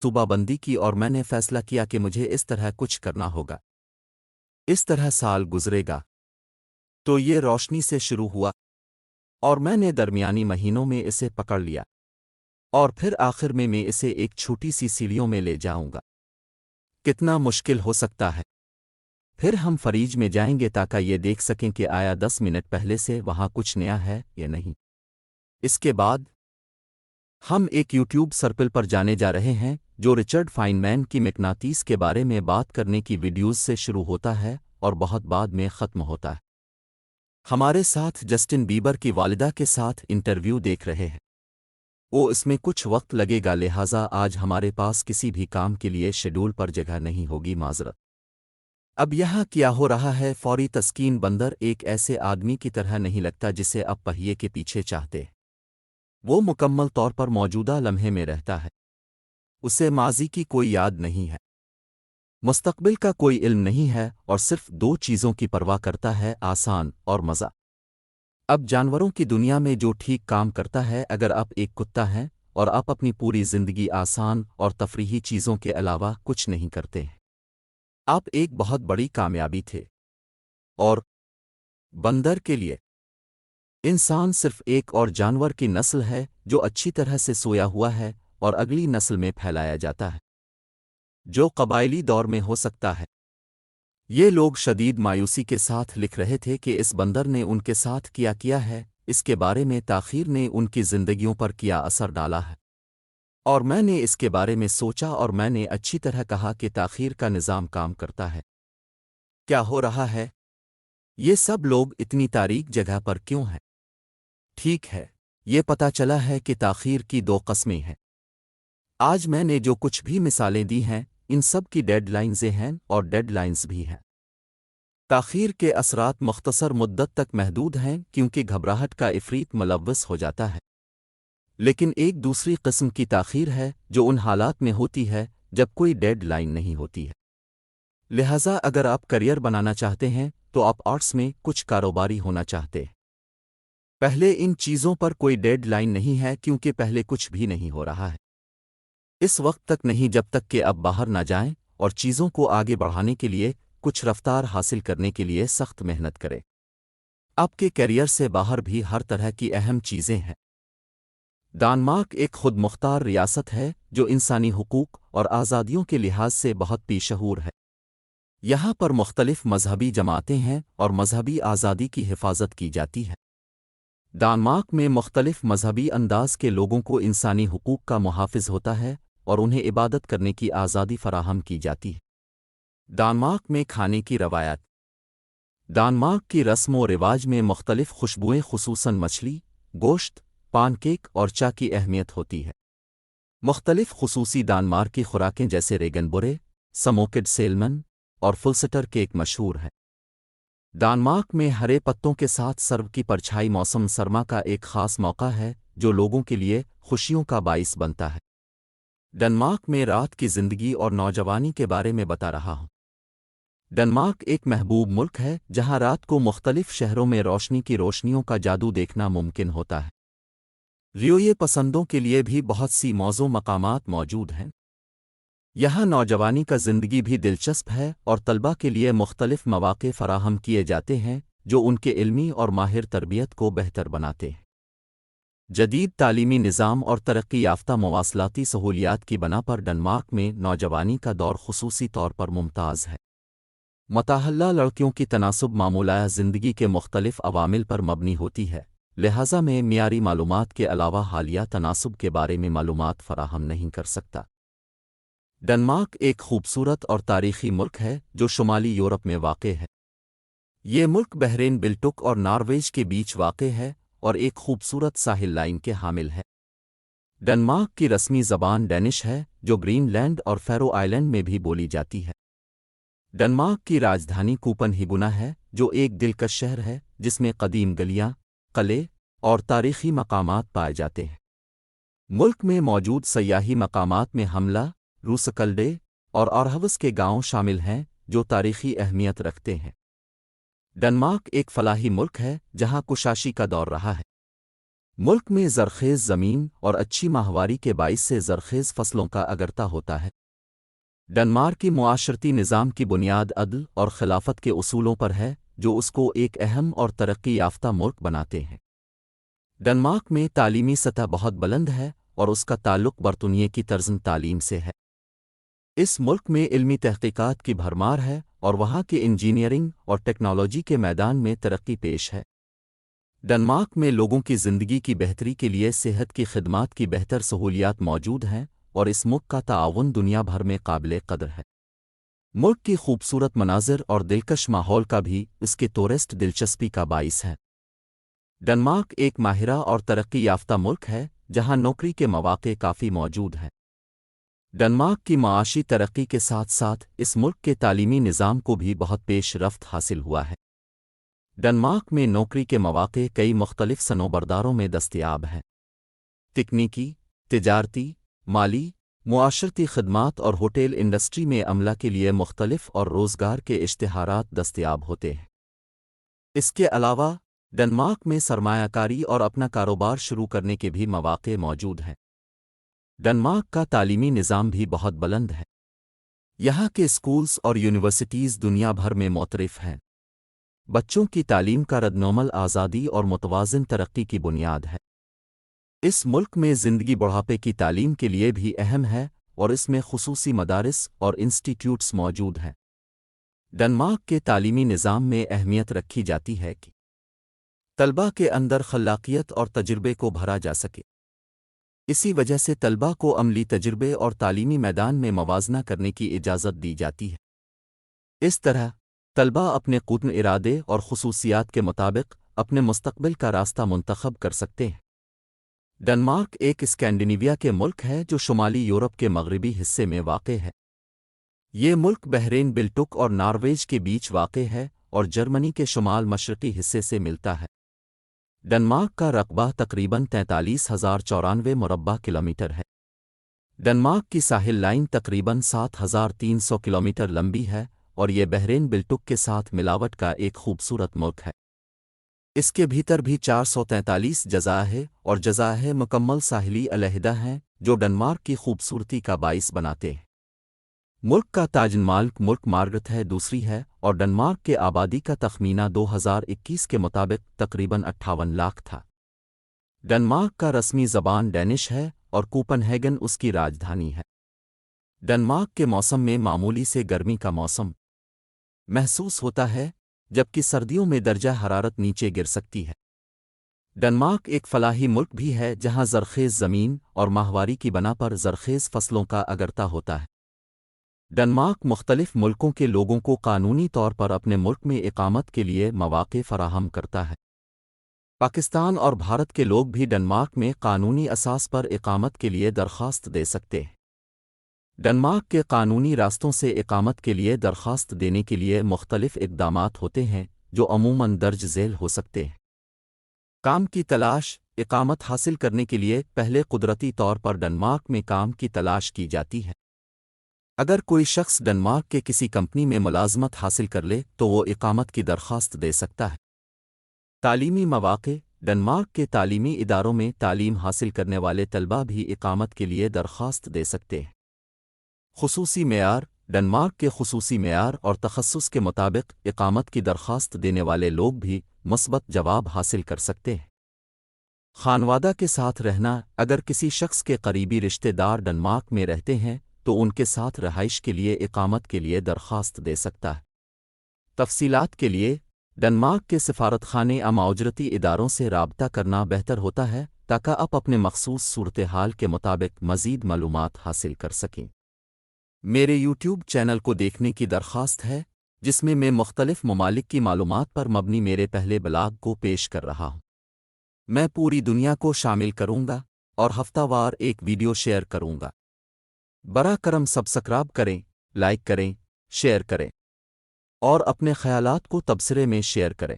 صوبہ بندی کی اور میں نے فیصلہ کیا کہ مجھے اس طرح کچھ کرنا ہوگا۔ اس طرح سال گزرے گا تو یہ روشنی سے شروع ہوا اور میں نے درمیانی مہینوں میں اسے پکڑ لیا اور پھر آخر میں اسے ایک چھوٹی سی سیڑھیوں میں لے جاؤں گا۔ کتنا مشکل ہو سکتا ہے؟ پھر ہم فریج میں جائیں گے تاکہ یہ دیکھ سکیں کہ آیا 10 منٹ پہلے سے وہاں کچھ نیا ہے یا نہیں۔ اس کے بعد ہم ایک یوٹیوب سرپل پر جانے جا رہے ہیں جو رچرڈ فائنمین کی مقناطیس کے بارے میں بات کرنے کی ویڈیوز سے شروع ہوتا ہے اور بہت بعد میں ختم ہوتا ہے۔ ہمارے ساتھ جسٹن بیبر کی والدہ کے ساتھ انٹرویو دیکھ رہے ہیں۔ وہ اس میں کچھ وقت لگے گا، لہٰذا آج ہمارے پاس کسی بھی کام کے لیے شیڈول پر جگہ نہیں ہوگی، معذرت۔ اب یہاں کیا ہو رہا ہے؟ فوری تسکین بندر ایک ایسے آدمی کی طرح نہیں لگتا جسے اب پہیے کے پیچھے چاہتے۔ وہ مکمل طور پر موجودہ لمحے میں رہتا ہے۔ اسے ماضی کی کوئی یاد نہیں ہے، مستقبل کا کوئی علم نہیں ہے، اور صرف دو چیزوں کی پرواہ کرتا ہے: آسان اور مزہ۔ اب جانوروں کی دنیا میں جو ٹھیک کام کرتا ہے، اگر آپ ایک کتا ہیں اور آپ اپنی پوری زندگی آسان اور تفریحی چیزوں کے علاوہ کچھ نہیں کرتے ہیں، آپ ایک بہت بڑی کامیابی تھے۔ اور بندر کے لیے انسان صرف ایک اور جانور کی نسل ہے جو اچھی طرح سے سویا ہوا ہے اور اگلی نسل میں پھیلایا جاتا ہے، جو قبائلی دور میں ہو سکتا ہے۔ یہ لوگ شدید مایوسی کے ساتھ لکھ رہے تھے کہ اس بندر نے ان کے ساتھ کیا ہے، اس کے بارے میں تاخیر نے ان کی زندگیوں پر کیا اثر ڈالا ہے۔ اور میں نے اس کے بارے میں سوچا اور میں نے اچھی طرح کہا کہ تاخیر کا نظام کام کرتا ہے۔ کیا ہو رہا ہے؟ یہ سب لوگ اتنی تاریک جگہ پر کیوں ہیں؟ ٹھیک ہے، یہ پتہ چلا ہے کہ تاخیر کی دو قسمیں ہیں۔ آج میں نے جو کچھ بھی مثالیں دی ہیں ان سب کی ڈیڈ لائنزیں ہیں اور ڈیڈ لائنز بھی ہیں۔ تاخیر کے اثرات مختصر مدت تک محدود ہیں کیونکہ گھبراہٹ کا افریط ملوث ہو جاتا ہے، لیکن ایک دوسری قسم کی تاخیر ہے جو ان حالات میں ہوتی ہے جب کوئی ڈیڈ لائن نہیں ہوتی ہے۔ لہٰذا اگر آپ کریئر بنانا چاہتے ہیں تو آپ آرٹس میں کچھ کاروباری ہونا چاہتے ہیں، پہلے ان چیزوں پر کوئی ڈیڈ لائن نہیں ہے کیونکہ پہلے کچھ بھی نہیں ہو رہا ہے۔ اس وقت تک نہیں جب تک کہ آپ باہر نہ جائیں اور چیزوں کو آگے بڑھانے کے لیے کچھ رفتار حاصل کرنے کے لیے سخت محنت کریں۔ آپ کے کیریئر سے باہر بھی ہر طرح کی اہم چیزیں ہیں۔ ڈنمارک ایک خود مختار ریاست ہے جو انسانی حقوق اور آزادیوں کے لحاظ سے بہت پیشہور ہے۔ یہاں پر مختلف مذہبی جماعتیں ہیں اور مذہبی آزادی کی حفاظت کی جاتی ہے۔ ڈنمارک میں مختلف مذہبی انداز کے لوگوں کو انسانی حقوق کا محافظ ہوتا ہے اور انہیں عبادت کرنے کی آزادی فراہم کی جاتی ہے۔ ڈنمارک میں کھانے کی روایات۔ ڈنمارک کی رسم و رواج میں مختلف خوشبوئیں خصوصاً مچھلی، گوشت، پان کیک اور چائے کی اہمیت ہوتی ہے۔ مختلف خصوصی ڈنمارکی خوراکیں جیسے ریگن بورے، سموکڈ سیلمن اور فلسٹر کیک مشہور ہیں۔ ڈنمارک میں ہرے پتوں کے ساتھ سرو کی پرچھائی موسم سرما کا ایک خاص موقع ہے جو لوگوں کے لیے خوشیوں کا باعث بنتا ہے۔ ڈنمارک میں رات کی زندگی اور نوجوانی کے بارے میں بتا رہا ہوں۔ ڈنمارک ایک محبوب ملک ہے جہاں رات کو مختلف شہروں میں روشنی کی روشنیوں کا جادو دیکھنا ممکن ہوتا ہے۔ ریویے پسندوں کے لیے بھی بہت سی موزوں مقامات موجود ہیں۔ یہاں نوجوانی کا زندگی بھی دلچسپ ہے اور طلبہ کے لیے مختلف مواقع فراہم کیے جاتے ہیں جو ان کے علمی اور ماہر تربیت کو بہتر بناتے ہیں۔ جدید تعلیمی نظام اور ترقی یافتہ مواصلاتی سہولیات کی بنا پر ڈنمارک میں نوجوانی کا دور خصوصی طور پر ممتاز ہے۔ متحلہ لڑکیوں کی تناسب معمولہ زندگی کے مختلف عوامل پر مبنی ہوتی ہے، لہٰذا میں معیاری معلومات کے علاوہ حالیہ تناسب کے بارے میں معلومات فراہم نہیں کر سکتا۔ ڈنمارک ایک خوبصورت اور تاریخی ملک ہے جو شمالی یورپ میں واقع ہے۔ یہ ملک بحرین بلٹک اور نارویج کے بیچ واقع ہے اور ایک خوبصورت ساحل لائن کے حامل ہے۔ ڈنمارک کی رسمی زبان ڈینش ہے جو گرین لینڈ اور فیرو آئلینڈ میں بھی بولی جاتی ہے۔ ڈنمارک کی راجدھانی کوپن ہیگن ہے جو ایک دلکش شہر ہے جس میں قدیم گلیاں، قلعے اور تاریخی مقامات پائے جاتے ہیں۔ ملک میں موجود سیاحی مقامات میں حملہ، روسکلڈے اور آرہوس کے گاؤں شامل ہیں جو تاریخی اہمیت رکھتے ہیں۔ ڈنمارک ایک فلاحی ملک ہے جہاں کشاشی کا دور رہا ہے۔ ملک میں زرخیز زمین اور اچھی ماہواری کے باعث سے زرخیز فصلوں کا اگرتا ہوتا ہے۔ ڈنمارک کی معاشرتی نظام کی بنیاد عدل اور خلافت کے اصولوں پر ہے، جو اس کو ایک اہم اور ترقی یافتہ ملک بناتے ہیں۔ ڈنمارک میں تعلیمی سطح بہت بلند ہے اور اس کا تعلق برطانیہ کی طرز تعلیم سے ہے۔ اس ملک میں علمی تحقیقات کی بھرمار ہے اور وہاں کے انجینئرنگ اور ٹیکنالوجی کے میدان میں ترقی پیش ہے۔ ڈنمارک میں لوگوں کی زندگی کی بہتری کے لیے صحت کی خدمات کی بہتر سہولیات موجود ہیں اور اس ملک کا تعاون دنیا بھر میں قابل قدر ہے۔ ملک کی خوبصورت مناظر اور دلکش ماحول کا بھی اس کے ٹورسٹ دلچسپی کا باعث ہے۔ ڈنمارک ایک ماہرہ اور ترقی یافتہ ملک ہے جہاں نوکری کے مواقع کافی موجود ہیں۔ ڈنمارک کی معاشی ترقی کے ساتھ ساتھ اس ملک کے تعلیمی نظام کو بھی بہت پیش رفت حاصل ہوا ہے۔ ڈنمارک میں نوکری کے مواقع کئی مختلف صنوبرداروں میں دستیاب ہیں۔ تکنیکی، تجارتی، مالی، معاشرتی خدمات اور ہوٹل انڈسٹری میں عملہ کے لیے مختلف اور روزگار کے اشتہارات دستیاب ہوتے ہیں۔ اس کے علاوہ ڈنمارک میں سرمایہ کاری اور اپنا کاروبار شروع کرنے کے بھی مواقع موجود ہیں۔ ڈنمارک کا تعلیمی نظام بھی بہت بلند ہے۔ یہاں کے اسکولز اور یونیورسٹیز دنیا بھر میں معترف ہیں۔ بچوں کی تعلیم کا ردعمل آزادی اور متوازن ترقی کی بنیاد ہے۔ اس ملک میں زندگی بڑھاپے کی تعلیم کے لیے بھی اہم ہے اور اس میں خصوصی مدارس اور انسٹیٹیوٹس موجود ہیں۔ ڈنمارک کے تعلیمی نظام میں اہمیت رکھی جاتی ہے کہ طلباء کے اندر خلاقیت اور تجربے کو بھرا جا سکے۔ اسی وجہ سے طلباء کو عملی تجربے اور تعلیمی میدان میں موازنہ کرنے کی اجازت دی جاتی ہے۔ اس طرح طلباء اپنے قوتِ ارادے اور خصوصیات کے مطابق اپنے مستقبل کا راستہ منتخب کر سکتے ہیں۔ ڈنمارک ایک اسکینڈینیویا کے ملک ہے جو شمالی یورپ کے مغربی حصے میں واقع ہے۔ یہ ملک بحرین بلٹک اور نارویج کے بیچ واقع ہے اور جرمنی کے شمال مشرقی حصے سے ملتا ہے۔ ڈنمارک کا رقبہ تقریباً 43,094 مربع کلومیٹر ہے۔ ڈنمارک کی ساحل لائن تقریباً 7,300 کلومیٹر لمبی ہے اور یہ بحرین بلٹک کے ساتھ ملاوٹ کا ایک خوبصورت ملک ہے۔ اس کے بھیتر بھی 443 جزائر اور جزائر مکمل ساحلی علیحدہ ہیں جو ڈنمارک کی خوبصورتی کا باعث بناتے ہیں۔ ملک کا تاج مالک ملک مارگرت ہے دوسری ہے اور ڈنمارک کے آبادی کا تخمینہ 2021 کے مطابق تقریباً 58 لاکھ تھا۔ ڈنمارک کا رسمی زبان ڈینش ہے اور کوپن ہیگن اس کی راجدھانی ہے۔ ڈنمارک کے موسم میں معمولی سے گرمی کا موسم محسوس ہوتا ہے جبکہ سردیوں میں درجہ حرارت نیچے گر سکتی ہے۔ ڈنمارک ایک فلاحی ملک بھی ہے جہاں زرخیز زمین اور ماہواری کی بنا پر زرخیز فصلوں کا اگرتا ہوتا ہے۔ ڈنمارک مختلف ملکوں کے لوگوں کو قانونی طور پر اپنے ملک میں اقامت کے لیے مواقع فراہم کرتا ہے۔ پاکستان اور بھارت کے لوگ بھی ڈنمارک میں قانونی اساس پر اقامت کے لیے درخواست دے سکتے ہیں۔ ڈنمارک کے قانونی راستوں سے اقامت کے لیے درخواست دینے کے لیے مختلف اقدامات ہوتے ہیں جو عموماً درج ذیل ہو سکتے ہیں۔ کام کی تلاش اقامت حاصل کرنے کے لیے پہلے قدرتی طور پر ڈنمارک میں کام کی تلاش کی جاتی ہے۔ اگر کوئی شخص ڈنمارک کے کسی کمپنی میں ملازمت حاصل کر لے تو وہ اقامت کی درخواست دے سکتا ہے۔ تعلیمی مواقع ڈنمارک کے تعلیمی اداروں میں تعلیم حاصل کرنے والے طلباء بھی اقامت کے لیے درخواست دے سکتے ہیں۔ خصوصی معیار ڈنمارک کے خصوصی معیار اور تخصص کے مطابق اقامت کی درخواست دینے والے لوگ بھی مثبت جواب حاصل کر سکتے ہیں۔ خانوادہ کے ساتھ رہنا اگر کسی شخص کے قریبی رشتہ دار ڈنمارک میں رہتے ہیں تو ان کے ساتھ رہائش کے لیے اقامت کے لیے درخواست دے سکتا ہے۔ تفصیلات کے لیے ڈنمارک کے سفارت خانے اجرتی اداروں سے رابطہ کرنا بہتر ہوتا ہے تاکہ آپ اپنے مخصوص صورتحال کے مطابق مزید معلومات حاصل کر سکیں۔ میرے یوٹیوب چینل کو دیکھنے کی درخواست ہے جس میں مختلف ممالک کی معلومات پر مبنی میرے پہلے بلاگ کو پیش کر رہا ہوں۔ میں پوری دنیا کو شامل کروں گا اور ہفتہ وار ایک ویڈیو شیئر کروں گا۔ براہ کرم سبسکرائب کریں، لائک کریں، شیئر کریں اور اپنے خیالات کو تبصرے میں شیئر کریں۔